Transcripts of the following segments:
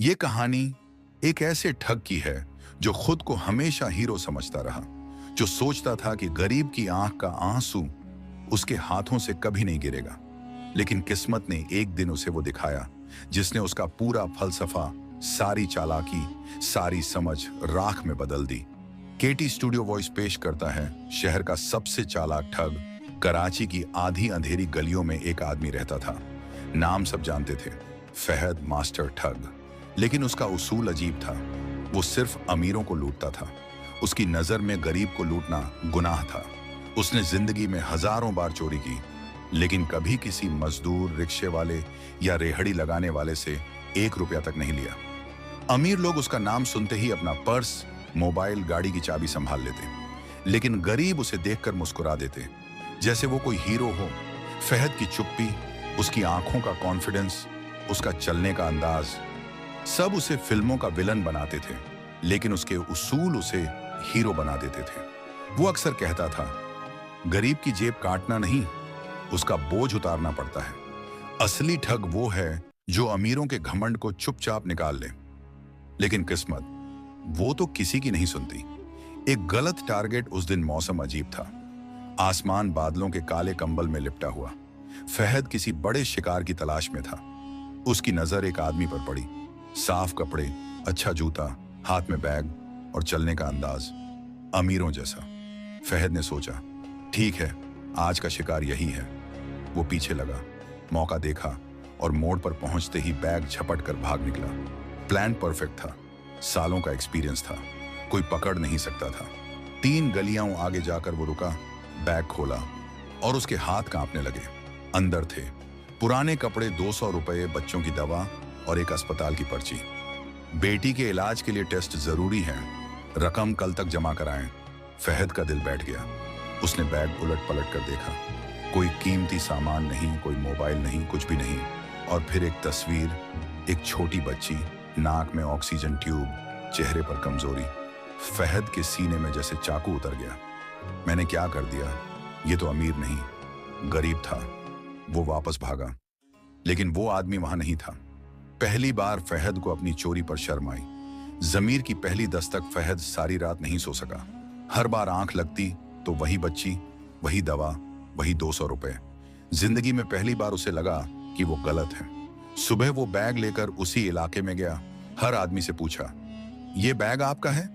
ये कहानी एक ऐसे ठग की है जो खुद को हमेशा हीरो समझता रहा, जो सोचता था कि गरीब की आंख का आंसू उसके हाथों से कभी नहीं गिरेगा। लेकिन किस्मत ने एक दिन उसे वो दिखाया जिसने उसका पूरा फलसफा, सारी चालाकी, सारी समझ राख में बदल दी। केटी स्टूडियो वॉइस पेश करता है शहर का सबसे चालाक ठग। कराची की आधी अंधेरी गलियों में एक आदमी रहता था। नाम सब जानते थे, फहद मास्टर ठग। लेकिन उसका उसूल अजीब था। वो सिर्फ अमीरों को लूटता था। उसकी नजर में गरीब को लूटना गुनाह था। उसने जिंदगी में हजारों बार चोरी की, लेकिन कभी किसी मजदूर, रिक्शे वाले या रेहड़ी लगाने वाले से 1 रुपया तक नहीं लिया। अमीर लोग उसका नाम सुनते ही अपना पर्स, मोबाइल, गाड़ी की चाबी संभाल लेते, लेकिन गरीब उसे देखकर मुस्कुरा देते, जैसे वो कोई हीरो हो। फहद की चुप्पी, उसकी आंखों का कॉन्फिडेंस, उसका चलने का अंदाज, सब उसे फिल्मों का विलन बनाते थे, लेकिन उसके उसूल उसे हीरो बना देते थे। वो अक्सर कहता था, गरीब की जेब काटना नहीं, उसका बोझ उतारना पड़ता है। असली ठग वो है जो अमीरों के घमंड को चुपचाप निकाल ले। लेकिन किस्मत, वो तो किसी की नहीं सुनती। एक गलत टारगेट। उस दिन मौसम अजीब था। आसमान बादलों के काले कंबल में लिपटा हुआ। फहद किसी बड़े शिकार की तलाश में था। उसकी नजर एक आदमी पर पड़ी। साफ कपड़े, अच्छा जूता, हाथ में बैग और चलने का अंदाज अमीरों जैसा। फहद ने सोचा, ठीक है, आज का शिकार यही है। वो पीछे लगा, मौका देखा और मोड़ पर पहुंचते ही बैग झपट कर भाग निकला। प्लान परफेक्ट था, सालों का एक्सपीरियंस था, कोई पकड़ नहीं सकता था। 3 गलियां आगे जाकर वो रुका, बैग खोला और उसके हाथ कांपने लगे। अंदर थे पुराने कपड़े, 200 रुपए, बच्चों की दवा और एक अस्पताल की पर्ची। बेटी के इलाज के लिए टेस्ट जरूरी है, रकम कल तक जमा कराएं। फहद का दिल बैठ गया। उसने बैग उलट पलट कर देखा। कोई कीमती सामान नहीं, कोई मोबाइल नहीं, कुछ भी नहीं। और फिर एक तस्वीर, एक छोटी बच्ची, नाक में ऑक्सीजन ट्यूब, चेहरे पर कमजोरी। फहद के सीने में जैसे चाकू उतर गया। मैंने क्या कर दिया? ये तो अमीर नहीं, गरीब था। वो वापस भागा, लेकिन वो आदमी वहां नहीं था। पहली बार फहद को अपनी चोरी पर शर्म आई। जमीर की पहली दस्तक। फहद सारी रात नहीं सो सका। हर बार आंख लगती तो वही बच्ची, वही दवा, वही 200 रुपए। जिंदगी में पहली बार उसे लगा कि वो गलत है। सुबह वो बैग लेकर उसी इलाके में गया। हर आदमी से पूछा, ये बैग आपका है?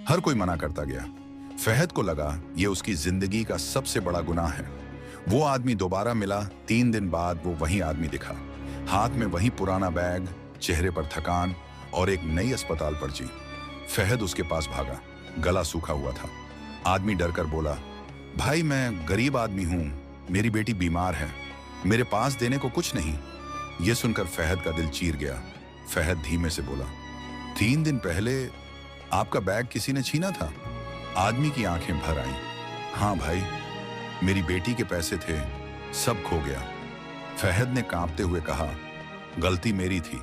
हर कोई मना करता गया। फहद को लगा ये उसकी जिंदगी का सबसे बड़ा गुनाह है। वो आदमी दोबारा मिला। 3 दिन बाद वो वही आदमी दिखा, हाथ में वही पुराना बैग, चेहरे पर थकान और एक नई अस्पताल पर्ची। फहद उसके पास भागा, गला सूखा हुआ था। आदमी डरकर बोला, भाई मैं गरीब आदमी हूं, मेरी बेटी बीमार है, मेरे पास देने को कुछ नहीं। यह सुनकर फहद का दिल चीर गया। फहद धीमे से बोला, 3 दिन पहले आपका बैग किसी ने छीना था? आदमी की आंखें भर आईं। हाँ भाई, मेरी बेटी के पैसे थे, सब खो गया। फहद ने कांपते हुए कहा, गलती मेरी थी।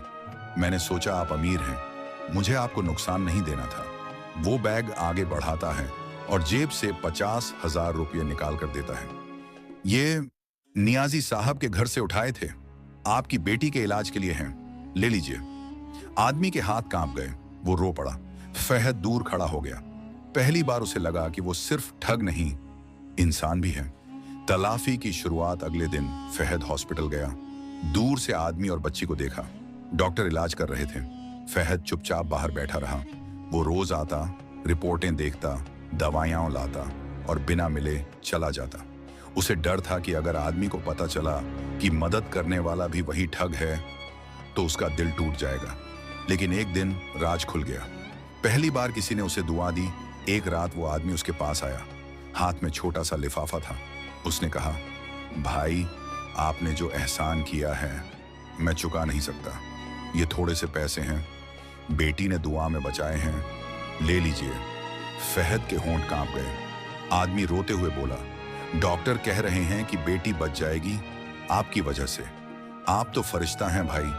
मैंने सोचा आप अमीर हैं, मुझे आपको नुकसान नहीं देना था। वो बैग आगे बढ़ाता है और जेब से 50,000 रुपये निकाल कर देता है। ये नियाजी साहब के घर से उठाए थे, आपकी बेटी के इलाज के लिए हैं, ले लीजिए। आदमी के हाथ कांप गए, वो रो पड़ा। फहद दूर खड़ा हो गया। पहली बार उसे लगा कि वो सिर्फ ठग नहीं, इंसान भी है। तलाफी की शुरुआत अगले दिन। फहद हॉस्पिटल गया। दूर से आदमी और बच्ची को देखा। डॉक्टर इलाज कर रहे थे। फहद चुपचाप बाहर बैठा रहा। वो रोज आता, रिपोर्टें देखता, दवाइयां लाता और बिना मिले चला जाता। उसे डर था कि अगर आदमी को पता चला कि मदद करने वाला भी वही ठग है तो उसका दिल टूट जाएगा। लेकिन एक दिन राज खुल गया। पहली बार किसी ने उसे दुआ दी। एक रात वो आदमी उसके पास आया, हाथ में छोटा सा लिफाफा था। उसने कहा, भाई आपने जो एहसान किया है मैं चुका नहीं सकता। ये थोड़े से पैसे हैं, बेटी ने दुआ में बचाए हैं, ले लीजिए। फहद के होंठ कांप गए। आदमी रोते हुए बोला, डॉक्टर कह रहे हैं कि बेटी बच जाएगी आपकी वजह से। आप तो फरिश्ता हैं भाई।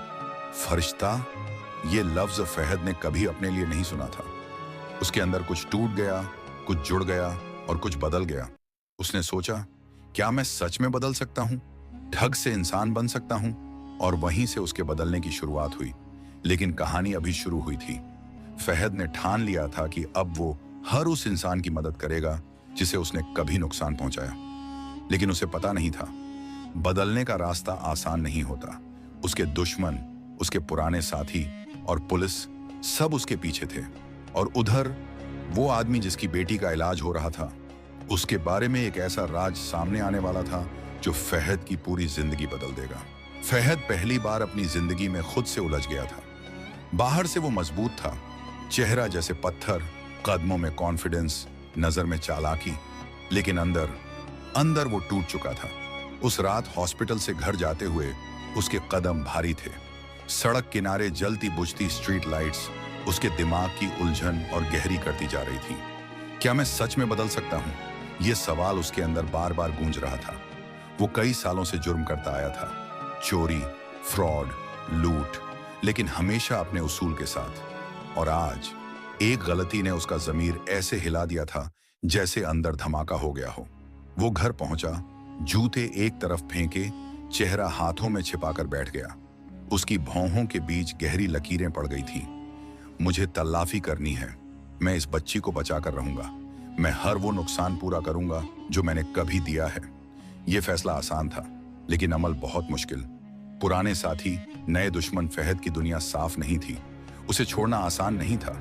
फरिश्ता, ये लफ्ज फहद ने कभी अपने लिए नहीं सुना था। उसके अंदर कुछ टूट गया, कुछ जुड़ गया और कुछ बदल गया। उसने सोचा, क्या मैं सच में बदल सकता हूं? ठग से इंसान बन सकता हूं? और वहीं से उसके बदलने की शुरुआत हुई। लेकिन कहानी अभी शुरू हुई थी। फहद ने ठान लिया था कि अब वो हर उस इंसान की मदद करेगा जिसे उसने कभी नुकसान पहुंचाया। लेकिन उसे पता नहीं था, बदलने का रास्ता आसान नहीं होता। उसके दुश्मन, उसके पुराने साथी और पुलिस सब उसके पीछे थे। और उधर वो आदमी जिसकी बेटी का इलाज हो रहा था, उसके बारे में एक ऐसा राज सामने आने वाला था जो फहद की पूरी जिंदगी बदल देगा। फहद पहली बार अपनी जिंदगी में खुद से उलझ गया था। बाहर से वो मजबूत था, चेहरा जैसे पत्थर, कदमों में कॉन्फिडेंस, नजर में चालाकी, लेकिन अंदर अंदर वो टूट चुका था। उस रात हॉस्पिटल से घर जाते हुए उसके कदम भारी थे। सड़क किनारे जलती बुझती स्ट्रीट लाइट्स उसके दिमाग की उलझन और गहरी करती जा रही थी। क्या मैं सच में बदल सकता हूं? यह सवाल उसके अंदर बार बार गूंज रहा था। वो कई सालों से जुर्म करता आया था, चोरी, फ्रॉड, लूट, लेकिन हमेशा अपने उसूल के साथ। और आज एक गलती ने उसका ज़मीर ऐसे हिला दिया था जैसे अंदर धमाका हो गया हो। वो घर पहुंचा, जूते एक तरफ फेंके, चेहरा हाथों में छिपाकर बैठ गया। उसकी भौहों के बीच गहरी लकीरें पड़ गई थी। मुझे तलाफी करनी है, मैं इस बच्ची को बचा कर रहूंगा, मैं हर वो नुकसान पूरा करूंगा जो मैंने कभी दिया है। यह फैसला आसान था, लेकिन अमल बहुत मुश्किल। पुराने साथी, नए दुश्मन, फहद की दुनिया साफ नहीं थी। उसे छोड़ना आसान नहीं था,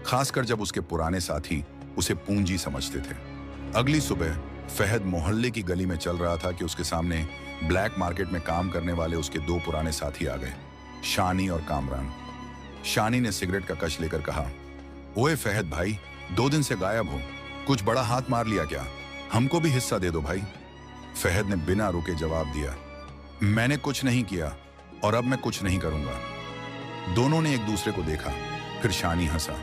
खासकर जब उसके पुराने साथी उसे पूंजी समझते थे। अगली सुबह फहद मोहल्ले की गली में चल रहा था कि उसके सामने ब्लैक मार्केट में काम करने वाले उसके दो पुराने साथी आ गए, शानी और कामरान। शानी ने सिगरेट का कश लेकर कहा, ओए फहद भाई, 2 दिन से गायब हो, कुछ बड़ा हाथ मार लिया क्या? हमको भी हिस्सा दे दो भाई। फहद ने बिना रुके जवाब दिया, मैंने कुछ नहीं किया और अब मैं कुछ नहीं करूंगा। दोनों ने एक दूसरे को देखा, फिर शानी हंसा,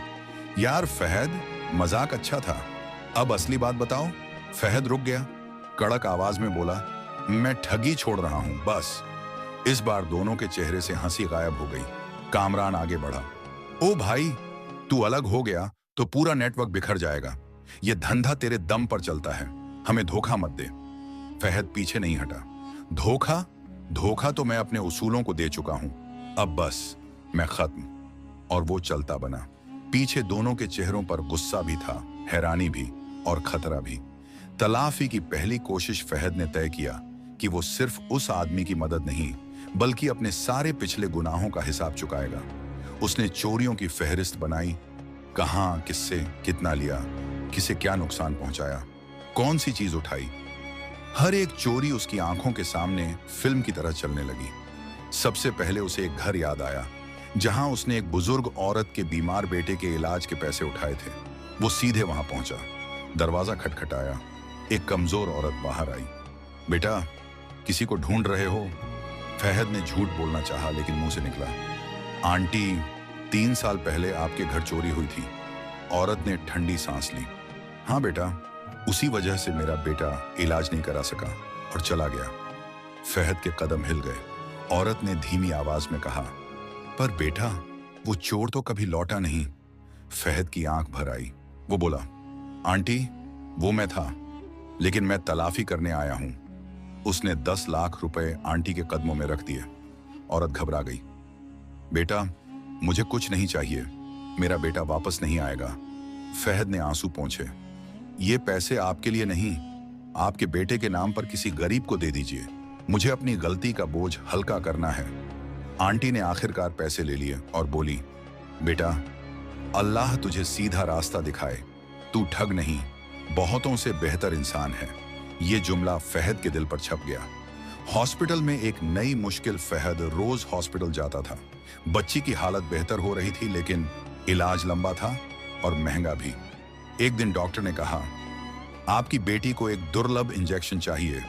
यार फहद, मजाक अच्छा था, अब असली बात बताओ। फहद रुक गया, कड़क आवाज में बोला, मैं ठगी छोड़ रहा हूं, बस। इस बार दोनों के चेहरे से हंसी गायब हो गई। कामरान आगे बढ़ा, ओ भाई, तू अलग हो गया तो पूरा नेटवर्क बिखर जाएगा। यह धंधा तेरे दम पर चलता है, हमें धोखा मत दे। फहद पीछे नहीं हटा, धोखा? धोखा तो मैं अपने उसूलों को दे चुका हूं, अब बस मैं खत्म। और वो चलता बना। पीछे दोनों के चेहरों पर गुस्सा भी था, हैरानी भी और खतरा भी। तलाफी की पहली कोशिश फहद ने तय किया कि वो सिर्फ उस आदमी की मदद नहीं, बल्कि अपने सारे पिछले गुनाहों का हिसाब चुकाएगा। उसने चोरियों की फहरिस्त बनाई, कहां, किससे कितना लिया, किसे क्या नुकसान पहुंचाया, कौन सी चीज उठाई। हर एक चोरी उसकी आंखों के सामने फिल्म की तरह चलने लगी। सबसे पहले उसे एक घर याद आया जहां उसने एक बुजुर्ग औरत के बीमार बेटे के इलाज के पैसे उठाए थे। वो सीधे वहां पहुंचा, दरवाजा खटखटाया। एक कमजोर औरत बाहर आई, बेटा, किसी को ढूंढ रहे हो? फहद ने झूठ बोलना चाहा, लेकिन मुंह से निकला, आंटी, 3 साल पहले आपके घर चोरी हुई थी। औरत ने ठंडी सांस ली, हाँ बेटा, उसी वजह से मेरा बेटा इलाज नहीं करा सका और चला गया। फहद के कदम हिल गए। औरत ने धीमी आवाज में कहा, पर बेटा, वो चोर तो कभी लौटा नहीं। फहद की आंख भर आई। वो बोला, आंटी, वो मैं था, लेकिन मैं तलाफी करने आया हूं। उसने 10 लाख रुपए आंटी के कदमों में रख दिए। औरत घबरा गई, बेटा, मुझे कुछ नहीं चाहिए, मेरा बेटा वापस नहीं आएगा। फहद ने आंसू पोंछे, ये पैसे आपके लिए नहीं, आपके बेटे के नाम पर किसी गरीब को दे दीजिए, मुझे अपनी गलती का बोझ हल्का करना है। आंटी ने आखिरकार पैसे ले लिए और बोली, बेटा, अल्लाह तुझे सीधा रास्ता दिखाए, तू ठग नहीं, बहुतों से बेहतर इंसान है। ये जुमला फहद के दिल पर छप गया। हॉस्पिटल में एक नई मुश्किल। फहद रोज हॉस्पिटल जाता था। बच्ची की हालत बेहतर हो रही थी, लेकिन इलाज लंबा था और महंगा भी। एक दिन डॉक्टर ने कहा, आपकी बेटी को एक दुर्लभ इंजेक्शन चाहिए,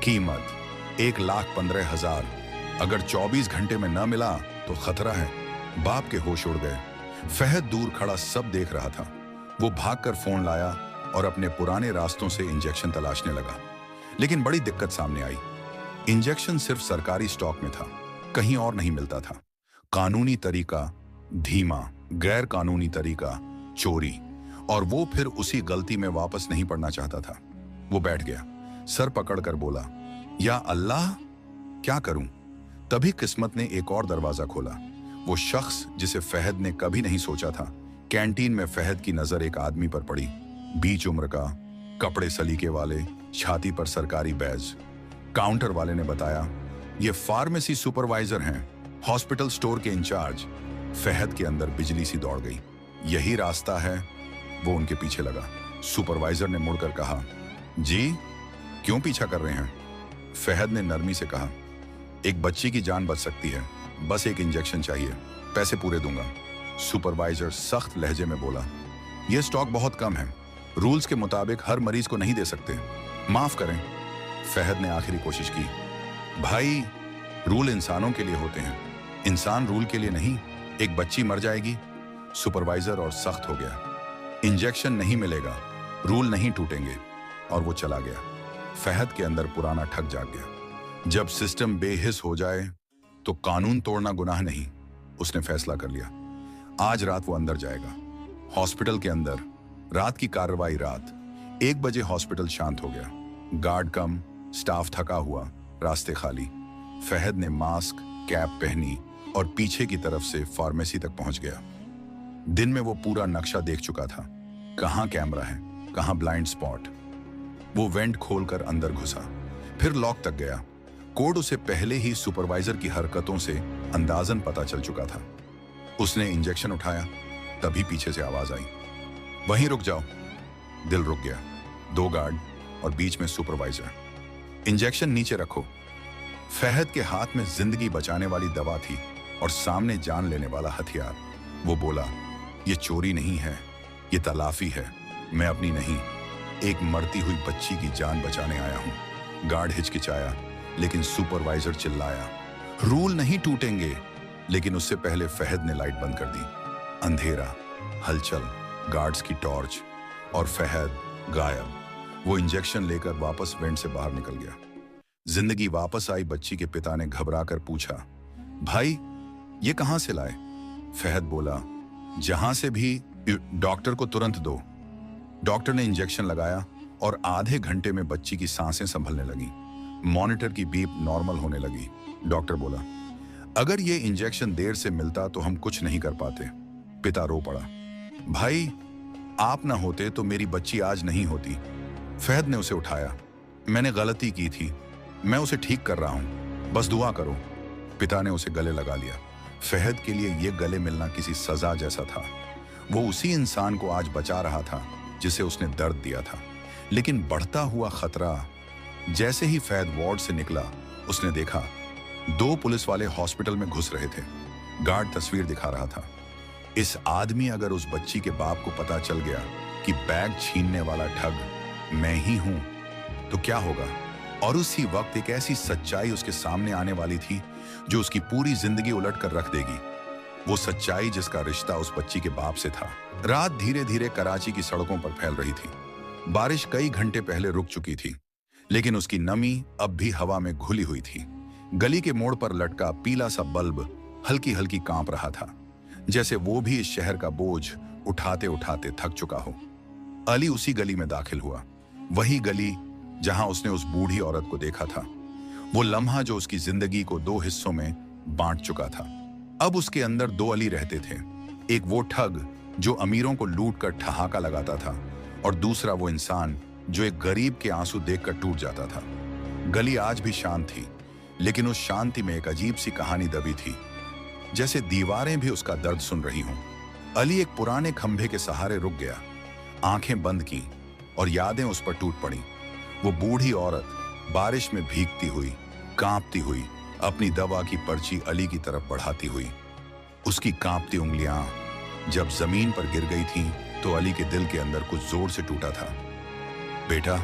कीमत 1,15,000। अगर 24 घंटे में न मिला तो खतरा है। बाप के होश उड़ गए। फहद दूर खड़ा सब देख रहा था। वो भागकर फोन लाया और अपने पुराने रास्तों से इंजेक्शन तलाशने लगा, लेकिन बड़ी दिक्कत सामने आई। इंजेक्शन सिर्फ सरकारी स्टॉक में था, कहीं और नहीं मिलता था। कानूनी तरीका धीमा, गैर कानूनी तरीका चोरी, और वो फिर उसी गलती में वापस नहीं पड़ना चाहता था। वो बैठ गया, सर पकड़कर बोला, या अल्लाह, क्या करूं? तभी किस्मत ने एक और दरवाजा खोला। वो शख्स जिसे फहद ने कभी नहीं सोचा था। कैंटीन में फहद की नजर एक आदमी पर पड़ी, बीच उम्र का, कपड़े सलीके वाले, छाती पर सरकारी बैज। काउंटर वाले ने बताया, ये फार्मेसी सुपरवाइजर हैं, हॉस्पिटल स्टोर के इंचार्ज। फहद के अंदर बिजली सी दौड़ गई। यही रास्ता है। वो उनके पीछे लगा। सुपरवाइजर ने मुड़कर कहा, जी क्यों पीछा कर रहे हैं? फहद ने नरमी से कहा, एक बच्ची की जान बच सकती है, बस एक इंजेक्शन चाहिए, पैसे पूरे दूंगा। सुपरवाइजर सख्त लहजे में बोला, यह स्टॉक बहुत कम है, रूल्स के मुताबिक हर मरीज को नहीं दे सकते, माफ करें। फहद ने आखिरी कोशिश की, भाई रूल इंसानों के लिए होते हैं, इंसान रूल के लिए नहीं। एक बच्ची मर जाएगी। सुपरवाइजर और सख्त हो गया, इंजेक्शन नहीं मिलेगा, रूल नहीं टूटेंगे। और वो चला गया। फहद के अंदर पुराना ठग जाग गया। जब सिस्टम बेहिस हो जाए तो कानून तोड़ना गुनाह नहीं, उसने फैसला कर लिया। आज रात वो अंदर जाएगा। हॉस्पिटल के अंदर रात की कार्रवाई रात 1 बजे हॉस्पिटल शांत हो गया। गार्ड कम, स्टाफ थका हुआ, रास्ते खाली। फहद ने मास्क, कैप पहनी और पीछे की तरफ से फार्मेसी तक पहुंच गया। दिन में वो पूरा नक्शा देख चुका था, कहां कैमरा है, कहां ब्लाइंड स्पॉट। वो वेंट खोलकर अंदर घुसा, फिर लॉक तक गया। कोड उसे पहले ही सुपरवाइजर की हरकतों से अंदाजन पता चल चुका था। उसने इंजेक्शन उठाया, तभी पीछे से आवाज आई, वहीं रुक जाओ। दिल रुक गया। 2 गार्ड और बीच में सुपरवाइजर। इंजेक्शन नीचे रखो। फहद के हाथ में जिंदगी बचाने वाली दवा थी और सामने जान लेने वाला हथियार। वो बोला, ये चोरी नहीं है, ये तलाफी है। मैं अपनी नहीं, एक मरती हुई बच्ची की जान बचाने आया हूं। गार्ड हिचकिचाया, लेकिन सुपरवाइजर चिल्लाया, रूल नहीं टूटेंगे। लेकिन उससे पहले फहद ने लाइट बंद कर दी। अंधेरा, हलचल, गार्ड्स की टॉर्च और फहद गायब। वो इंजेक्शन लेकर वापस वेंट से बाहर निकल गया। जिंदगी वापस आई। बच्ची के पिता ने घबराकर पूछा, भाई ये कहां से लाए? फहद बोला, जहां से भी, डॉक्टर को तुरंत दो। डॉक्टर ने इंजेक्शन लगाया और आधे घंटे में बच्ची की सांसें संभलने लगी। मॉनिटर की बीप नॉर्मल होने लगी। डॉक्टर बोला, अगर ये इंजेक्शन देर से मिलता तो हम कुछ नहीं कर पाते। पिता रो पड़ा, भाई आप ना होते तो मेरी बच्ची आज नहीं होती। फहद ने उसे उठाया, मैंने गलती की थी, मैं उसे ठीक कर रहा हूं, बस दुआ करो। पिता ने उसे गले लगा लिया। फहद के लिए यह गले मिलना किसी सजा जैसा था। वो उसी इंसान को आज बचा रहा था जिसे उसने दर्द दिया था। लेकिन बढ़ता हुआ खतरा। जैसे ही फहद वार्ड से निकला, उसने देखा 2 पुलिस वाले हॉस्पिटल में घुस रहे थे। गार्ड तस्वीर दिखा रहा था। इस आदमी, अगर उस बच्ची के बाप को पता चल गया कि बैग छीनने वाला ठग मैं ही हूं, तो क्या होगा? और उसी वक्त एक ऐसी सच्चाई उसके सामने आने वाली थी जो उसकी पूरी जिंदगी उलट कर रख देगी। वो सच्चाई जिसका रिश्ता उस बच्ची के बाप से था। रात धीरे धीरे कराची की सड़कों पर फैल रही थी। बारिश कई घंटे पहले रुक चुकी थी, लेकिन उसकी नमी अब भी हवा में घुली हुई थी। गली के मोड़ पर लटका पीला सा बल्ब हल्की हल्की कांप रहा था, जैसे वो भी इस शहर का बोझ उठाते उठाते थक चुका हो। अली उसी गली में दाखिल हुआ, वही गली जहां उसने उस बूढ़ी औरत को देखा था। वो लम्हा जो उसकी जिंदगी को 2 हिस्सों में बांट चुका था। अब उसके अंदर 2 अली रहते थे। एक वो ठग जो अमीरों को लूट कर ठहाका लगाता था, और दूसरा वो इंसान जो एक गरीब के आंसू देखकर टूट जाता था। गली आज भी शांत थी, लेकिन उस शांति में एक अजीब सी कहानी दबी थी, जैसे दीवारें भी उसका दर्द सुन रही हों। अली एक पुराने खंभे के सहारे रुक गया, आंखें बंद की और यादें उस पर टूट पड़ी। वो बूढ़ी औरत बारिश में भीगती हुई, कांपती हुई, अपनी दवा की पर्ची अली की तरफ बढ़ाती हुई। उसकी कांपती उंगलियां जब जमीन पर गिर गई थीं, तो अली के दिल के अंदर कुछ जोर से टूटा था। बेटा,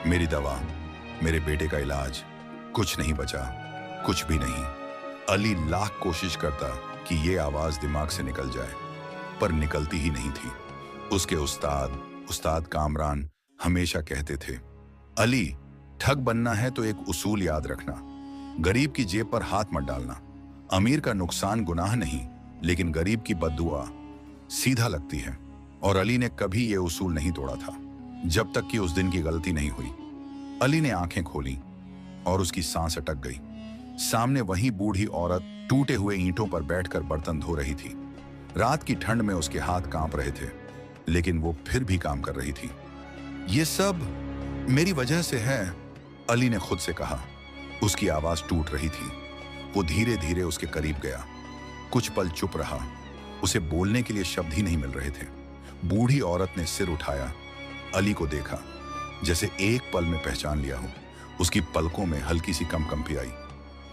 मेरी दवा, मेरे बेटे का इलाज, कुछ नहीं बचा, कुछ भी नहीं। अली लाख कोशिश करता कि ये आवाज दिमाग से निकल जाए, पर निकलती ही नहीं थी। उसके उस्ताद कामरान हमेशा कहते थे, अली, ठग बनना है तो एक उसूल याद रखना, गरीब की जेब पर हाथ मत डालना। अमीर का नुकसान गुनाह नहीं, लेकिन गरीब की बद्दुआ सीधा लगती है। और अली ने कभी ये उसूल नहीं तोड़ा था, जब तक कि उस दिन की गलती नहीं हुई। अली ने आंखें खोली और उसकी सांस अटक गई। सामने वही बूढ़ी औरत टूटे हुए ईंटों पर बैठकर बर्तन धो रही थी। रात की ठंड में उसके हाथ कांप रहे थे, लेकिन वो फिर भी काम कर रही थी। ये सब मेरी वजह से है, अली ने खुद से कहा। उसकी आवाज टूट रही थी। वो धीरे धीरे उसके करीब गया। कुछ पल चुप रहा। उसे बोलने के लिए शब्द ही नहीं मिल रहे थे। बूढ़ी औरत ने सिर उठाया, अली को देखा, जैसे एक पल में पहचान लिया हो। उसकी पलकों में हल्की सी कंपी आई।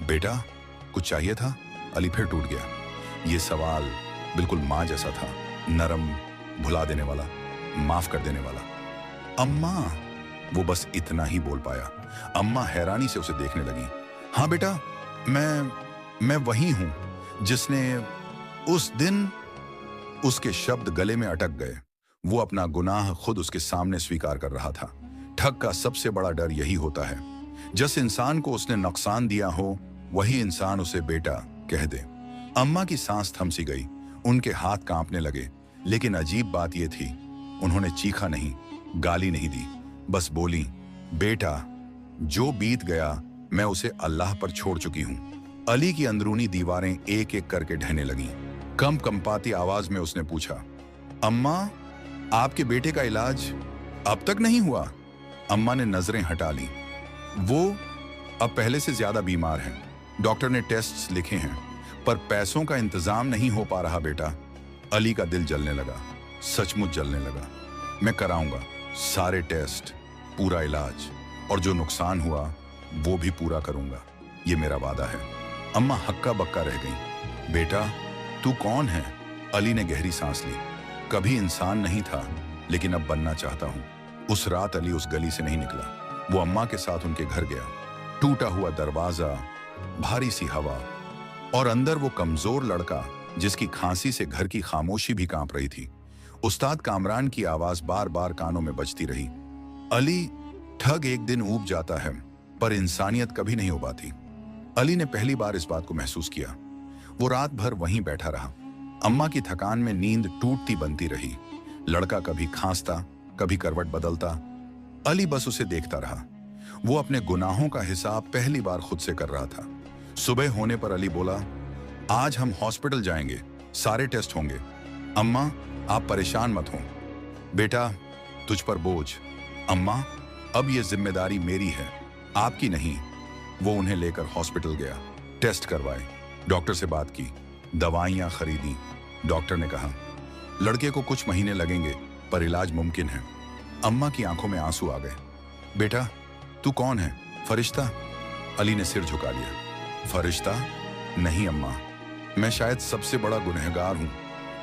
बेटा, कुछ चाहिए था? अली फिर टूट गया। ये सवाल बिल्कुल माँ जैसा था, नरम, भुला देने वाला, माफ कर देने वाला। अम्मा, वो बस इतना ही बोल पाया। अम्मा हैरानी से उसे देखने लगी। हाँ बेटा, मैं वही हूं जिसने उस दिन। उसके शब्द गले में अटक गए। वो अपना गुनाह खुद उसके सामने स्वीकार कर रहा था। ठग का सबसे बड़ा डर यही होता है, जिस इंसान को उसने नुकसान दिया हो वही इंसान उसे बेटा कह दे। अम्मा की सांस थम सी गई। उनके हाथ कांपने लगे। लेकिन अजीब बात यह थी, उन्होंने चीखा नहीं, गाली नहीं दी, बस बोली, बेटा, जो बीत गया मैं उसे अल्लाह पर छोड़ चुकी हूं। अली की अंदरूनी दीवारें एक एक करके ढहने लगीं। कंपाती आवाज में उसने पूछा, अम्मा, आपके बेटे का इलाज अब तक नहीं हुआ? अम्मा ने नजरें हटा ली। वो अब पहले से ज्यादा बीमार हैं। डॉक्टर ने टेस्ट्स लिखे हैं, पर पैसों का इंतजाम नहीं हो पा रहा बेटा। अली का दिल जलने लगा, सचमुच जलने लगा। मैं कराऊंगा सारे टेस्ट, पूरा इलाज, और जो नुकसान हुआ वो भी पूरा करूंगा। ये मेरा वादा है। अम्मा हक्का बक्का रह गई। बेटा, तू कौन है? अली ने गहरी सांस ली। कभी इंसान नहीं था, लेकिन अब बनना चाहता हूं। उस रात अली उस गली से नहीं निकला। वो अम्मा के साथ उनके घर गया। टूटा हुआ दरवाजा, भारी सी हवा, और अंदर वो कमजोर लड़का जिसकी खांसी से घर की खामोशी भी कांप रही थी। उस्ताद कामरान की आवाज बार बार कानों में बजती रही। अली, ठग एक दिन ऊब जाता है, पर इंसानियत कभी नहीं उबाती। अली ने पहली बार इस बात को महसूस किया। वो रात भर वहीं बैठा रहा। अम्मा की थकान में नींद टूटती बनती रही। लड़का कभी खांसता, कभी करवट बदलता। अली बस उसे देखता रहा। वो अपने गुनाहों का हिसाब पहली बार खुद से कर रहा था। सुबह होने पर अली बोला, आज हम हॉस्पिटल जाएंगे, सारे टेस्ट होंगे। अम्मा, आप परेशान मत हो। बेटा, तुझ पर बोझ। अम्मा, अब ये जिम्मेदारी मेरी है, आपकी नहीं। वो उन्हें लेकर हॉस्पिटल गया। टेस्ट करवाए, डॉक्टर से बात की, दवाइयां खरीदी। डॉक्टर ने कहा, लड़के को कुछ महीने लगेंगे, पर इलाज मुमकिन है। अम्मा की आंखों में आंसू आ गए। बेटा, तू कौन है? फरिश्ता? अली ने सिर झुका लिया। फरिश्ता? नहीं अम्मा, मैं शायद सबसे बड़ा गुनहगार हूं,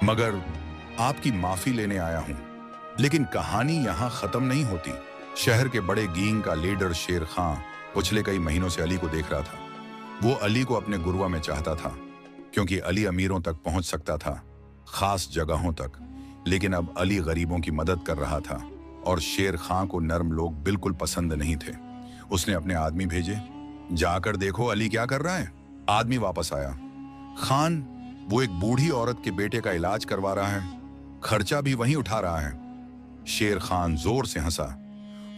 मगर आपकी माफी लेने आया हूं। लेकिन कहानी यहां खत्म नहीं होती। शहर के बड़े गैंग का लीडर शेर खां पिछले कई महीनों से अली को देख रहा था। वो अली को अपने गुरुआ में चाहता था, क्योंकि अली अमीरों तक पहुंच सकता था, खास जगहों तक। लेकिन अब अली गरीबों की मदद कर रहा था, और शेर खां को नर्म लोग बिल्कुल पसंद नहीं थे। उसने अपने आदमी भेजे, जाकर देखो अली क्या कर रहा है। आदमी वापस आया। खान, वो एक बूढ़ी औरत के बेटे का इलाज करवा रहा है, खर्चा भी वही उठा रहा है। शेर खान जोर से हंसा।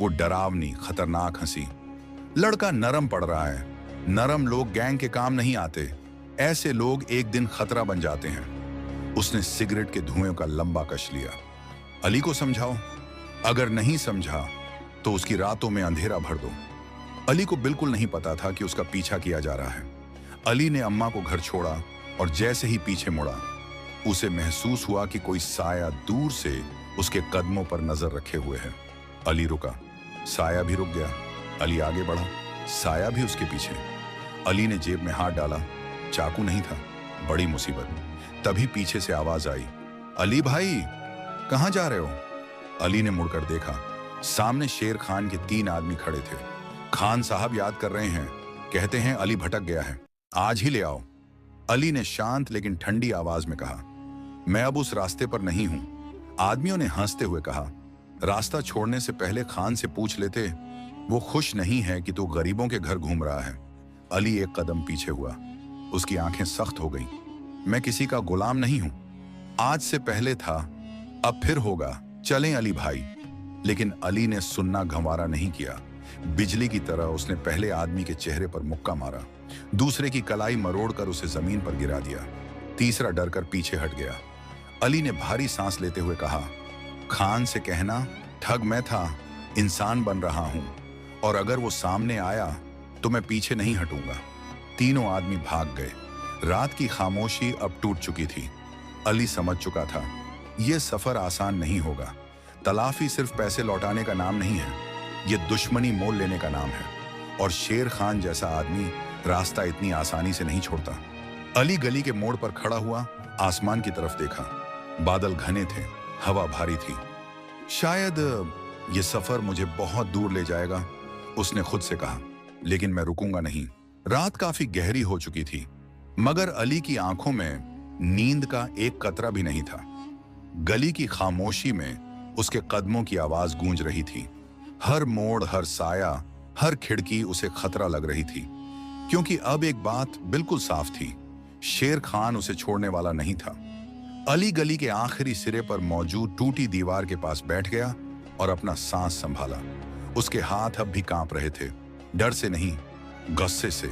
वो डरावनी, खतरनाक हंसी। लड़का नरम पड़ रहा है। नरम लोग गैंग के काम नहीं आते, ऐसे लोग एक दिन खतरा बन जाते हैं। उसने सिगरेट के धुएं का लंबा कश लिया। अली को समझाओ, अगर नहीं समझा तो उसकी रातों में अंधेरा भर दो। अली को बिल्कुल नहीं पता था कि उसका पीछा किया जा रहा है। अली ने अम्मा को घर छोड़ा, और जैसे ही पीछे मुड़ा, उसे महसूस हुआ कि कोई साया दूर से उसके कदमों पर नजर रखे हुए है। अली रुका, साया भी रुक गया। अली आगे बढ़ा, साया भी उसके पीछे। अली ने जेब में हाथ डाला, चाकू नहीं था। बड़ी मुसीबत। तभी पीछे से आवाज आई, अली भाई, कहां जा रहे हो? अली ने मुड़कर देखा। सामने शेर खान के 3 आदमी खड़े थे। खान साहब याद कर रहे हैं, कहते हैं अली भटक गया है, आज ही ले आओ। अली ने शांत लेकिन ठंडी आवाज में कहा, मैं अब उस रास्ते पर नहीं हूं। आदमियों ने हंसते हुए कहा, रास्ता छोड़ने से पहले खान से पूछ लेते, वो खुश नहीं है कि तू गरीबों के घर घूम रहा है। अली एक कदम पीछे हुआ। उसकी आंखें सख्त हो गईं। मैं किसी का गुलाम नहीं हूं। आज से पहले था, अब फिर होगा। चलें अली भाई। लेकिन अली ने सुनना गंवारा नहीं किया। बिजली की तरह उसने पहले आदमी के चेहरे पर मुक्का मारा, दूसरे की कलाई मरोड़कर उसे जमीन पर गिरा दिया, तीसरा डरकर पीछे हट गया। अली ने भारी सांस लेते हुए कहा, खान से कहना ठग मैं था, इंसान बन रहा हूं, और अगर वो सामने आया तो मैं पीछे नहीं हटूंगा। तीनों आदमी भाग गए। रात की खामोशी अब टूट चुकी थी। अली समझ चुका था, यह सफर आसान नहीं होगा। तलाफी सिर्फ पैसे लौटाने का नाम नहीं है, यह दुश्मनी मोल लेने का नाम है, और शेर खान जैसा आदमी रास्ता इतनी आसानी से नहीं छोड़ता। अली गली के मोड़ पर खड़ा हुआ, आसमान की तरफ देखा। बादल घने थे, हवा भारी थी। शायद ये सफर मुझे बहुत दूर ले जाएगा, उसने खुद से कहा, लेकिन मैं रुकूंगा नहीं। रात काफी गहरी हो चुकी थी, मगर अली की आंखों में नींद का एक कतरा भी नहीं था। गली की खामोशी में उसके कदमों की आवाज गूंज रही थी। हर मोड़, हर साया, हर खिड़की उसे खतरा लग रही थी, क्योंकि अब एक बात बिल्कुल साफ थी, शेर खान उसे छोड़ने वाला नहीं था। अली गली के आखिरी सिरे पर मौजूद टूटी दीवार के पास बैठ गया और अपना सांस संभाला। उसके हाथ अब भी कांप रहे थे, डर से नहीं, गुस्से से।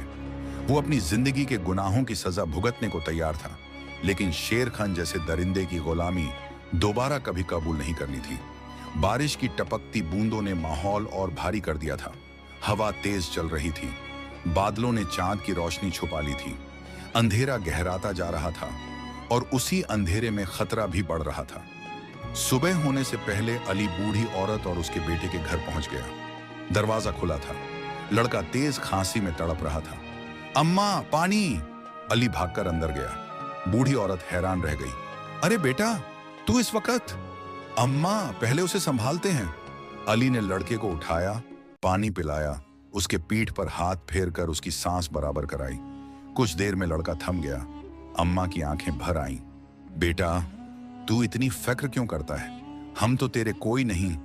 वो अपनी जिंदगी के गुनाहों की सजा भुगतने को तैयार था, लेकिन शेर खान जैसे दरिंदे की गुलामी दोबारा कभी कबूल नहीं करनी थी। बारिश की टपकती बूंदों ने माहौल और भारी कर दिया था। हवा तेज चल रही थी, बादलों ने चांद की रोशनी छुपा ली थी। अंधेरा गहराता जा रहा था और उसी अंधेरे में खतरा भी बढ़ रहा था। सुबह होने से पहले अली बूढ़ी औरत और उसके बेटे के घर पहुंच गया। दरवाजा खुला था। लड़का तेज खांसी में तड़प रहा था। अम्मा, पानी! अली भागकर अंदर गया। बूढ़ी औरत हैरान रह गई। अरे बेटा, तू इस वक्त? अम्मा, पहले उसे संभालते हैं। अली ने लड़के को उठाया, पानी पिलाया, उसके पीठ पर हाथ फेर कर उसकी सांस बराबर कराई। कुछ देर में लड़का थम गया। अम्मा की आंखें भर आईं। बेटा, तू इतनी फिक्र क्यों करता है? हम तो तेरे कोई नहीं।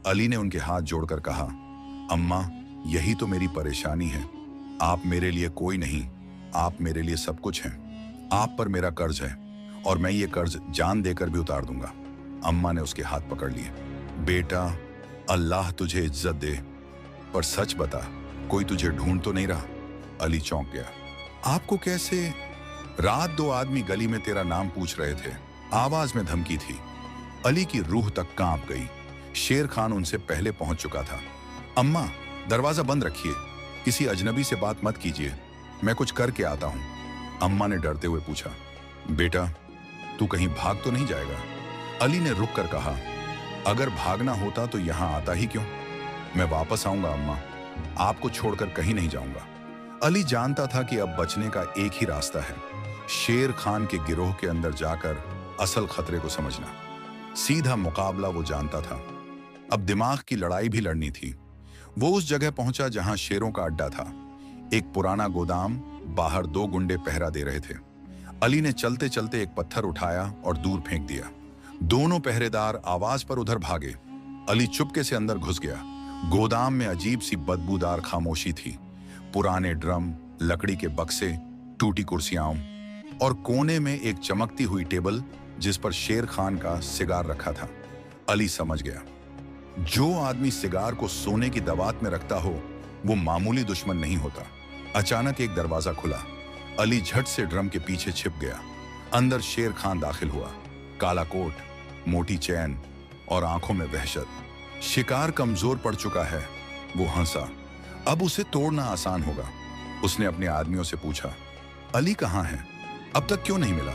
अली ने उनके हाथ जोड़कर कहा, अम्मा, यही तो मेरी परेशानी है। आप मेरे लिए कोई नहीं, आप मेरे लिए सब कुछ हैं। आप पर मेरा कर्ज है और मैं ये कर्ज जान देकर भी उतार दूंगा। अम्मा ने उसके हाथ पकड़ लिए। बेटा, अल्लाह तुझे इज्जत दे, पर सच बता, कोई तुझे ढूंढ तो नहीं रहा? अली चौंक गया। आपको कैसे? रात 2 आदमी गली में तेरा नाम पूछ रहे थे, आवाज में धमकी थी। अली की रूह तक कांप गई। शेर खान उनसे पहले पहुंच चुका था। अम्मा, दरवाजा बंद रखिए, किसी अजनबी से बात मत कीजिए, मैं कुछ करके आता हूं। अम्मा ने डरते हुए पूछा, बेटा, तू कहीं भाग तो नहीं जाएगा? अली ने रुक कर कहा, अगर भागना होता तो यहां आता ही क्यों? मैं वापस आऊंगा अम्मा, आपको छोड़कर कहीं नहीं जाऊंगा। अली जानता था कि अब बचने का एक ही रास्ता है, शेर खान के गिरोह के अंदर जाकर असल खतरे को समझना। सीधा मुकाबला वो जानता था। अब दिमाग की लड़ाई भी लड़नी थी। वो उस जगह पहुंचा जहां शेरों का अड्डा था। एक पुराना गोदाम, बाहर 2 गुंडे पहरा दे रहे थे। अली ने चलते चलते एक पत्थर उठाया और दूर फेंक दिया। दोनों पहरेदार आवाज पर उधर भागे। अली चुपके से अंदर घुस गया। गोदाम में अजीब सी बदबूदार खामोशी थी। पुराने ड्रम, लकड़ी के बक्से, टूटी कुर्सियां और कोने में एक चमकती हुई टेबल जिस पर शेर खान का सिगार रखा था। अली समझ गया, जो आदमी सिगार को सोने की दवात में रखता हो वो मामूली दुश्मन नहीं होता। अचानक एक दरवाजा खुला। अली झट से ड्रम के पीछे छिप गया। अंदर शेर खान दाखिल हुआ। काला कोट, मोटी चैन और आंखों में वहशत। शिकार कमजोर पड़ चुका है। वो हंसा। अब उसे तोड़ना आसान होगा। उसने अपने आदमियों से पूछा, अली कहाँ है? अब तक क्यों नहीं मिला?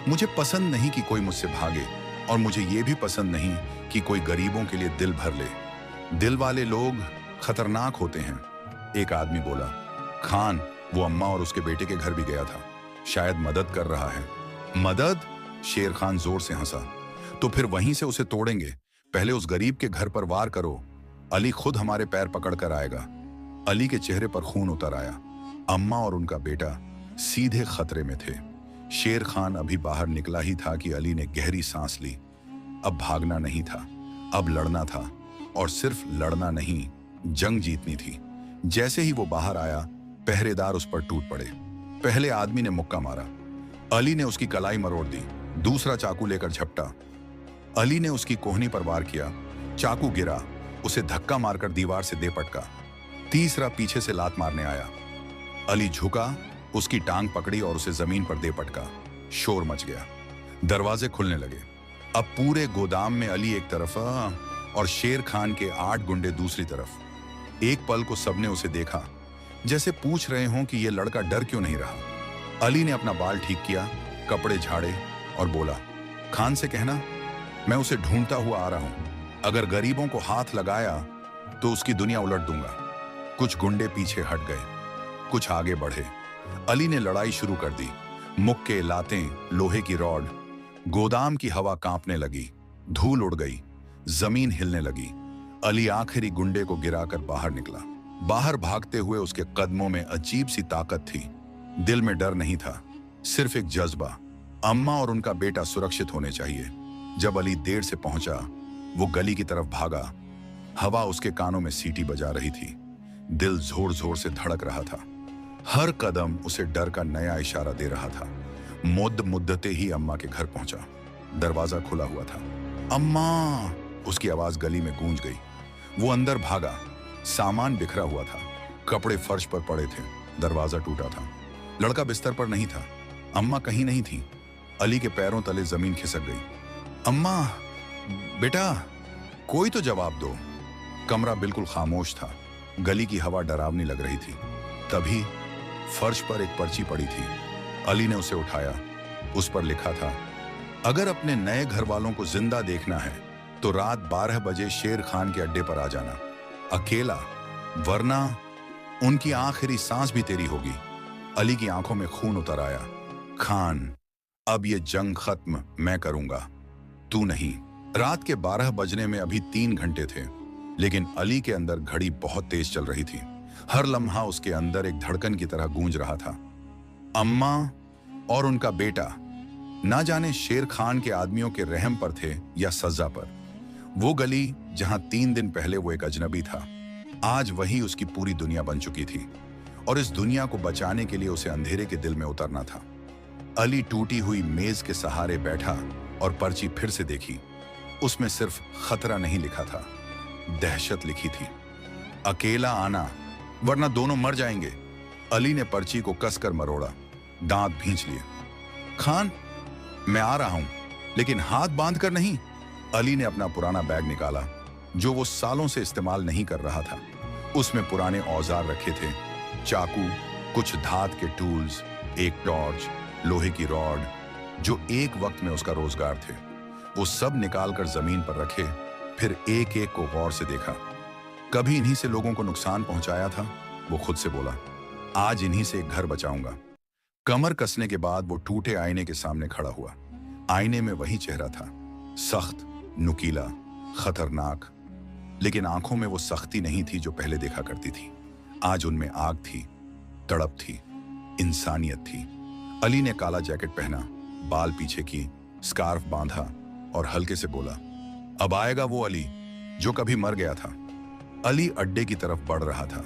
मुझे पसंद नहीं कि कोई मुझसे भागे, और मुझे ये भी पसंद नहीं कि कोई गरीबों के लिए दिल भर ले। दिल वाले लोग खतरनाक होते हैं। एक आदमी बोला, खान वो अम्मा और उसके बेटे के घर भी गया था, शायद मदद कर रहा है। मदद? शेर खान जोर से हंसा। तो फिर वहीं से उसे तोड़ेंगे। पहले उस गरीब के घर पर वार करो, अली खुद हमारे पैर पकड़ कर आएगा। अली के चेहरे पर खून उतर आया। अम्मा और उनका बेटा सीधे खतरे में थे। शेर खान अभी बाहर निकला ही था कि अली ने गहरी सांस ली। अब भागना नहीं था, अब लड़ना था, और सिर्फ लड़ना नहीं, जंग जीतनी थी। जैसे ही वो बाहर आया, पहरेदार उस पर टूट पड़े। पहले आदमी ने मुक्का मारा। अली ने उसकी कलाई मरोड़ दी। दूसरा चाकू लेकर झपटा। अली ने उसकी कोहनी पर वार किया। चाकू गिरा, उसे धक्का मारकर दीवार से दे पटका। तीसरा पीछे से लात मारने आया। अली झुका, उसकी टांग पकड़ी और उसे जमीन पर दे पटका। शोर मच गया, दरवाजे खुलने लगे। अब पूरे गोदाम में अली एक तरफ और शेर खान के 8 गुंडे दूसरी तरफ। एक पल को सबने उसे देखा, जैसे पूछ रहे हों कि यह लड़का डर क्यों नहीं रहा। अली ने अपना बाल ठीक किया, कपड़े झाड़े और बोला, खान से कहना मैं उसे ढूंढता हुआ आ रहा हूं। अगर गरीबों को हाथ लगाया तो उसकी दुनिया उलट दूंगा। कुछ गुंडे पीछे हट गए, कुछ आगे बढ़े। अली ने लड़ाई शुरू कर दी। मुक्के, लातें, लोहे की रॉड। गोदाम की हवा कांपने लगी, धूल उड़ गई, जमीन हिलने लगी। अली आखिरी गुंडे को गिराकर बाहर निकला। बाहर भागते हुए उसके कदमों में अजीब सी ताकत थी। दिल में डर नहीं था, सिर्फ एक जज्बा, अम्मा और उनका बेटा सुरक्षित होने चाहिए। जब अली देर से पहुंचा, वो गली की तरफ भागा। हवा उसके कानों में सीटी बजा रही थी। दिल जोर जोर से धड़क रहा था। हर कदम उसे डर का नया इशारा दे रहा था। मुद्दते ही अम्मा के घर पहुंचा। दरवाजा खुला हुआ था। अम्मा, उसकी आवाज गली में गूंज गई। वो अंदर भागा। सामान बिखरा हुआ था, कपड़े फर्श पर पड़े थे, दरवाजा टूटा था। लड़का बिस्तर पर नहीं था, अम्मा कहीं नहीं थी। अली के पैरों तले जमीन खिसक गई। अम्मा, बेटा, कोई तो जवाब दो। कमरा बिल्कुल खामोश था। गली की हवा डरावनी लग रही थी। तभी फर्श पर एक पर्ची पड़ी थी। अली ने उसे उठाया। उस पर लिखा था, अगर अपने नए घर वालों को जिंदा देखना है तो रात 12 बजे शेर खान के अड्डे पर आ जाना, अकेला, वरना उनकी आखिरी सांस भी तेरी होगी। अली की आंखों में खून उतर आया। खान, अब ये जंग खत्म मैं करूंगा, तू नहीं। रात के 12 बजने में अभी 3 घंटे थे, लेकिन अली के अंदर घड़ी बहुत तेज चल रही थी। हर लम्हा उसके अंदर एक धड़कन की तरह गूंज रहा था। अम्मा और उनका बेटा ना जाने शेर खान के आदमियों के रहम पर थे या सजा पर। वो गली जहां 3 दिन पहले वो एक अजनबी था, आज वही उसकी पूरी दुनिया बन चुकी थी। और इस दुनिया को बचाने के लिए उसे अंधेरे के दिल में उतरना था। अली टूटी हुई मेज के सहारे बैठा और पर्ची फिर से देखी। उसमें सिर्फ खतरा नहीं लिखा था, दहशत लिखी थी। अकेला आना, वरना दोनों मर जाएंगे। अली ने पर्ची को कसकर मरोड़ा, दांत भींच लिए। खान, मैं आ रहा हूं, लेकिन हाथ बांध कर नहीं। अली ने अपना पुराना बैग निकाला, जो वो सालों से इस्तेमाल नहीं कर रहा था। उसमें पुराने औजार रखे थे, चाकू, कुछ धात के टूल्स, एक टॉर्च, लोहे की रॉड, जो एक वक्त में उसका रोजगार थे। वो सब निकालकर जमीन पर रखे, फिर एक एक को गौर से देखा। कभी इन्हीं से लोगों को नुकसान पहुंचाया था, वो खुद से बोला। आज इन्हीं से एक घर बचाऊंगा। कमर कसने के बाद वो टूटे आईने के सामने खड़ा हुआ। आईने में वही चेहरा था, सख्त, नुकीला, खतरनाक, लेकिन आंखों में वो सख्ती नहीं थी जो पहले देखा करती थी। आज उनमें आग थी, तड़प थी, इंसानियत थी। अली ने काला जैकेट पहना, बाल पीछे की, स्कार्फ बांधा और हल्के से बोला, अब आएगा वो अली जो कभी मर गया था। अली अड्डे की तरफ बढ़ रहा था।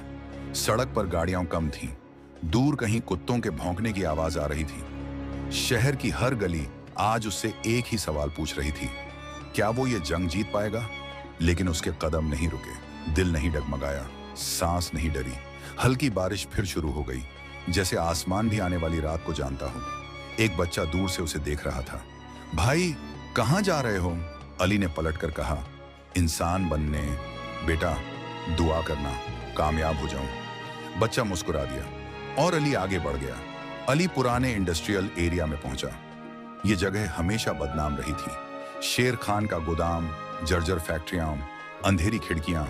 सड़क पर गाड़ियां कम थीं। दूर कहीं कुत्तों के भौंकने की आवाज आ रही थी। शहर की हर गली आज उससे एक ही सवाल पूछ रही थी, क्या वो ये जंग जीत पाएगा? लेकिन उसके कदम नहीं रुके, दिल नहीं डगमगाया, सांस नहीं डरी। हल्की बारिश फिर शुरू हो गई, जैसे आसमान भी आने वाली रात को जानता हो। एक बच्चा दूर से उसे देख रहा था। भाई, कहां जा रहे हो? अली ने पलटकर कहा, इंसान बनने। बेटा, दुआ करना कामयाब हो जाऊं। बच्चा मुस्कुरा दिया और अली आगे बढ़ गया। अली पुराने इंडस्ट्रियल एरिया में पहुंचा। यह जगह हमेशा बदनाम रही थी। शेर खान का गोदाम, जर्जर फैक्ट्रियां, अंधेरी खिड़कियां,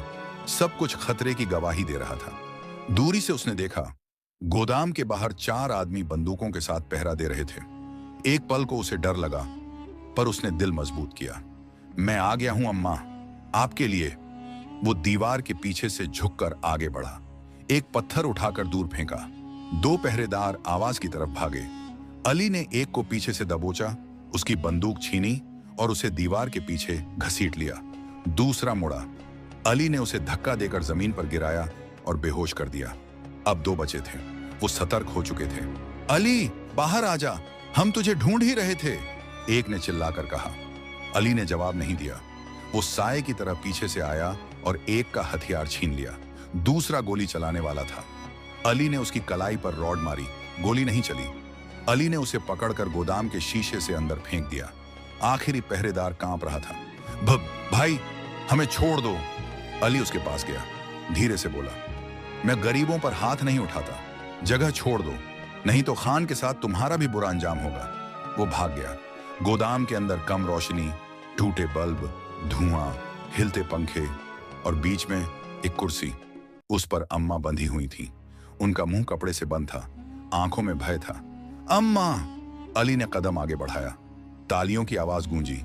सब कुछ खतरे की गवाही दे रहा था। दूरी से उसने देखा, गोदाम के बाहर 4 आदमी बंदूकों के साथ पहरा दे रहे थे। एक पल को उसे डर लगा, पर उसने दिल मजबूत किया। मैं आ गया हूं अम्मा, आपके लिए। वो दीवार के पीछे से झुककर आगे बढ़ा, एक पत्थर उठाकर दूर फेंका। 2 पहरेदार आवाज की तरफ भागे। अली ने एक को पीछे से दबोचा, उसकी बंदूक छीनी और उसे दीवार के पीछे घसीट लिया। दूसरा मुड़ा, अली ने उसे धक्का देकर जमीन पर गिराया और बेहोश कर दिया। अब 2 बचे थे। वो सतर्क हो चुके थे। अली, बाहर आ जा, हम तुझे ढूंढ ही रहे थे, एक ने चिल्लाकर कहा। अली ने जवाब नहीं दिया। वो साए की तरह पीछे से आया और एक का हथियार छीन लिया। दूसरा गोली चलाने वाला था। अली ने उसकी कलाई पर रॉड मारी, गोली नहीं चली। अली ने उसे पकड़कर गोदाम के शीशे से अंदर फेंक दिया। आखिरी पहरेदार कांप रहा था। भाई, हमें छोड़ दो। अली उसके पास गया, धीरे से बोला, मैं गरीबों पर हाथ नहीं उठाता, जगह छोड़ दो, नहीं तो खान के साथ तुम्हारा भी बुरा अंजाम होगा। वो भाग गया। गोदाम के अंदर कम रोशनी, टूटे बल्ब, धुआं, हिलते पंखे और बीच में एक कुर्सी। उस पर अम्मा बंधी हुई थी। उनका मुंह कपड़े से बंद था, आंखों में भय था। अम्मा! अली ने कदम आगे बढ़ाया। तालियों की आवाज गूंजी।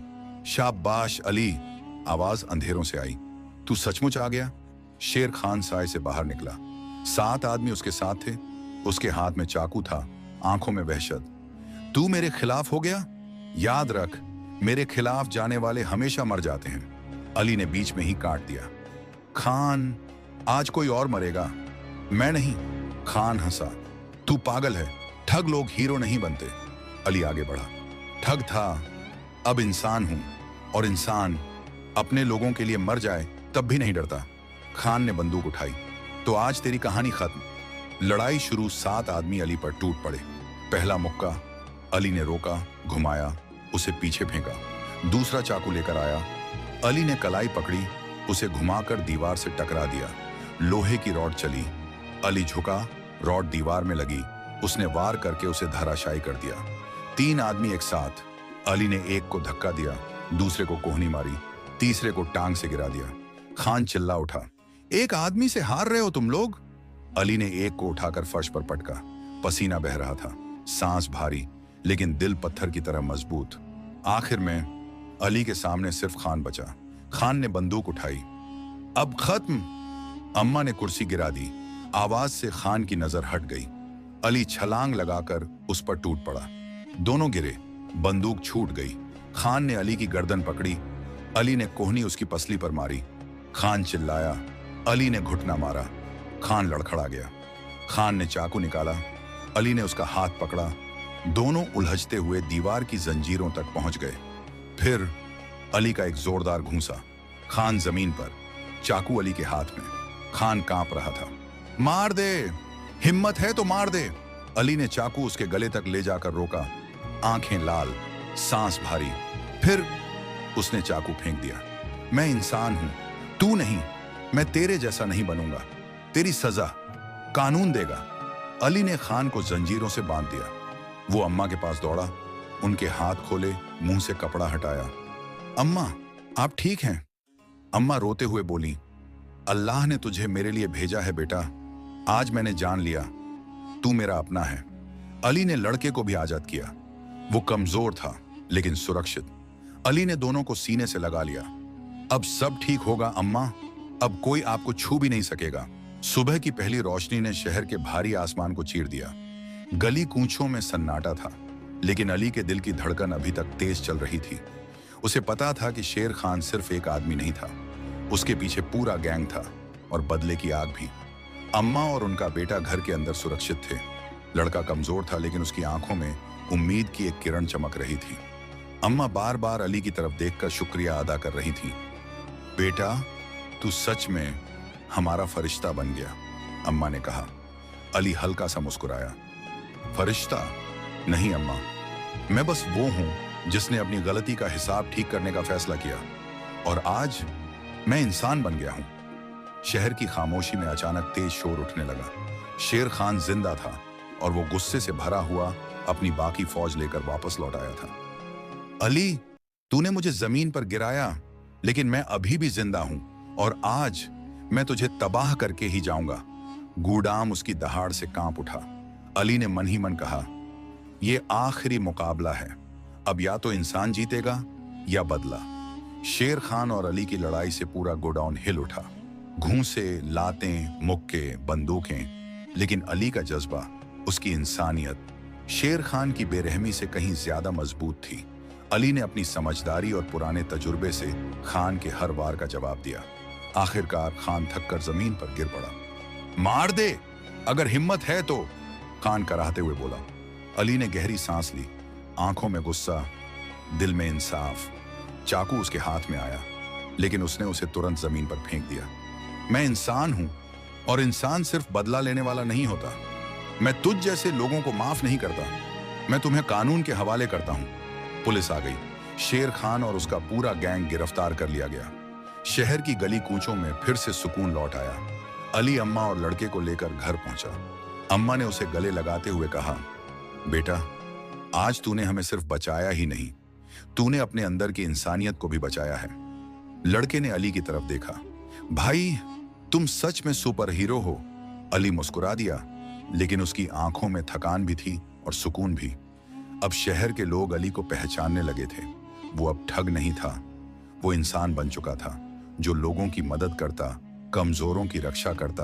शाबाश अली! आवाज अंधेरों से आई। तू सचमुच आ गया? शेर खान साए से बाहर निकला। 7 आदमी उसके साथ थे। उसके हाथ में चाकू था, आंखों में वहशत। तू मेरे खिलाफ हो गया? याद रख, मेरे खिलाफ जाने वाले हमेशा मर जाते हैं। अली ने बीच में ही काट दिया। खान, आज कोई और मरेगा, मैं नहीं। खान हंसा। तू पागल है, ठग लोग हीरो नहीं बनते। अली आगे बढ़ा। ठग था, अब इंसान हूं, और इंसान अपने लोगों के लिए मर जाए तब भी नहीं डरता। खान ने बंदूक उठाई। तो आज तेरी कहानी खत्म। लड़ाई शुरू। 7 आदमी अली पर टूट पड़े। पहला मुक्का अली ने रोका, घुमाया, उसे पीछे फेंका। दूसरा चाकू लेकर आया। अली ने कलाई पकड़ी, उसे घुमाकर दीवार से टकरा दिया। लोहे की रॉड चली। अली झुका, रॉड दीवार में लगी। उसने वार करके उसे धराशायी कर दिया। 3 आदमी एक साथ। अली ने एक को धक्का दिया, दूसरे को कोहनी मारी, तीसरे को टांग से गिरा दिया। खान चिल्ला उठा, एक आदमी से हार रहे हो तुम लोग? अली ने एक को उठाकर फर्श पर पटका। पसीना बह रहा था, सांस भारी, लेकिन दिल पत्थर की तरह मजबूत। आखिर में अली के सामने सिर्फ खान बचा। खान ने बंदूक उठाई। अब खत्म। अम्मा ने कुर्सी गिरा दी। आवाज से खान की नजर हट गई। अली छलांग लगाकर उस पर टूट पड़ा। दोनों गिरे, बंदूक छूट गई। खान ने अली की गर्दन पकड़ी। अली ने कोहनी उसकी पसली पर मारी। खान चिल्लाया। अली ने घुटना मारा। खान लड़खड़ा गया। खान ने चाकू निकाला। अली ने उसका हाथ पकड़ा। दोनों उलझते हुए दीवार की जंजीरों तक पहुंच गए। फिर अली का एक जोरदार घूंसा। खान जमीन पर, चाकू अली के हाथ में। खान कांप रहा था। मार दे, हिम्मत है तो मार दे। अली ने चाकू उसके गले तक ले जाकर रोका। आंखें लाल, सांस भारी। फिर उसने चाकू फेंक दिया। मैं इंसान हूं, तू नहीं। मैं तेरे जैसा नहीं बनूंगा। तेरी सजा कानून देगा। अली ने खान को जंजीरों से बांध दिया। वो अम्मा के पास दौड़ा, उनके हाथ खोले, मुंह से कपड़ा हटाया। अम्मा, आप ठीक हैं? अम्मा रोते हुए बोली, अल्लाह ने तुझे मेरे लिए भेजा है बेटा। आज मैंने जान लिया, तू मेरा अपना है। अली ने लड़के को भी आजाद किया। वो कमजोर था लेकिन सुरक्षित। अली ने दोनों को सीने से लगा लिया। अब सब ठीक होगा अम्मा, अब कोई आपको छू भी नहीं सकेगा। सुबह की पहली रोशनी ने शहर के भारी आसमान को चीर दिया। गली कूंचों में सन्नाटा था, लेकिन अली के दिल की धड़कन अभी तक तेज चल रही थी। उसे पता था कि शेर खान सिर्फ एक आदमी नहीं था, उसके पीछे पूरा गैंग था, और बदले की आग भी। अम्मा और उनका बेटा घर के अंदर सुरक्षित थे। लड़का कमजोर था, लेकिन उसकी आंखों में उम्मीद की एक किरण चमक रही थी। अम्मा बार बार अली की तरफ देखकर शुक्रिया अदा कर रही थी। बेटा, तू सच में हमारा फरिश्ता बन गया, अम्मा ने कहा। अली हल्का सा मुस्कुराया। फरिश्ता नहीं अम्मा, मैं बस वो हूं जिसने अपनी गलती का हिसाब ठीक करने का फैसला किया, और आज मैं इंसान बन गया हूं। शहर की खामोशी में अचानक तेज शोर उठने लगा। शेर खान जिंदा था, और वो गुस्से से भरा हुआ अपनी बाकी फौज लेकर वापस लौट आया था। अली, तूने मुझे जमीन पर गिराया, लेकिन मैं अभी भी जिंदा हूं, और आज मैं तुझे तबाह करके ही जाऊंगा। गुदाम उसकी दहाड़ से कांप उठा। अली ने मन ही मन कहा, यह आखिरी मुकाबला है, अब या तो इंसान जीतेगा या बदला। शेर खान और अली की लड़ाई से पूरा गोडाउन हिल उठा। घूंसे, लातें, मुक्के, बंदूकें, लेकिन अली का जज्बा, उसकी इंसानियत शेर खान की बेरहमी से कहीं ज्यादा मजबूत थी। अली ने अपनी समझदारी और पुराने तजुर्बे से खान के हर वार का जवाब दिया। आखिरकार खान थककर जमीन पर गिर पड़ा। मार दे, अगर हिम्मत है तो, खान कराहते हुए बोला। अली ने गहरी सांस ली, आंखों में गुस्सा, दिल में इंसाफ। चाकू उसके हाथ में आया, लेकिन उसने उसे तुरंत जमीन पर फेंक दिया। मैं इंसान हूं, और इंसान सिर्फ बदला लेने वाला नहीं होता। मैं तुझ जैसे लोगों को माफ नहीं करता, मैं तुम्हें कानून के हवाले करता हूं। पुलिस आ गई। शेर खान और उसका पूरा गैंग गिरफ्तार कर लिया गया। शहर की गली कूचों में फिर से सुकून लौट आया। अली अम्मा और लड़के को लेकर घर पहुंचा। अम्मा ने उसे गले लगाते हुए कहा, बेटा, आज तूने हमें सिर्फ बचाया ही नहीं, तूने अपने अंदर की इंसानियत को भी बचाया है। लड़के ने अली की तरफ देखा। भाई, तुम सच में सुपर हीरो हो। अली मुस्कुरा दिया, लेकिन उसकी आंखों में थकान भी थी और सुकून भी। अब शहर के लोग अली को पहचानने लगे थे। वो अब ठग नहीं था, वो इंसान बन चुका था, जो लोगों की मदद करता, कमजोरों की रक्षा करता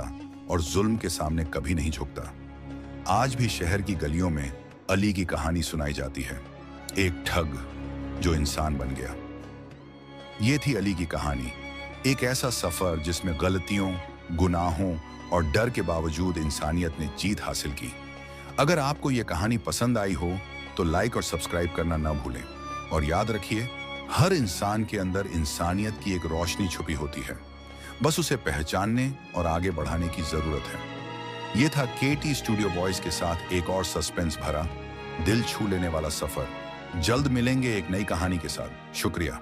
और जुल्म के सामने कभी नहीं झुकता। आज भी शहर की गलियों में अली की कहानी सुनाई जाती है, एक ठग जो इंसान बन गया। ये थी अली की कहानी, एक ऐसा सफर जिसमें गलतियों, गुनाहों और डर के बावजूद इंसानियत ने जीत हासिल की। अगर आपको ये कहानी पसंद आई हो तो लाइक और सब्सक्राइब करना ना भूलें। और याद रखिए, हर इंसान के अंदर इंसानियत की एक रोशनी छुपी होती है, बस उसे पहचानने और आगे बढ़ाने की जरूरत है। ये था केटी स्टूडियो बॉयज के साथ एक और सस्पेंस भरा, दिल छू लेने वाला सफर। जल्द मिलेंगे एक नई कहानी के साथ। शुक्रिया।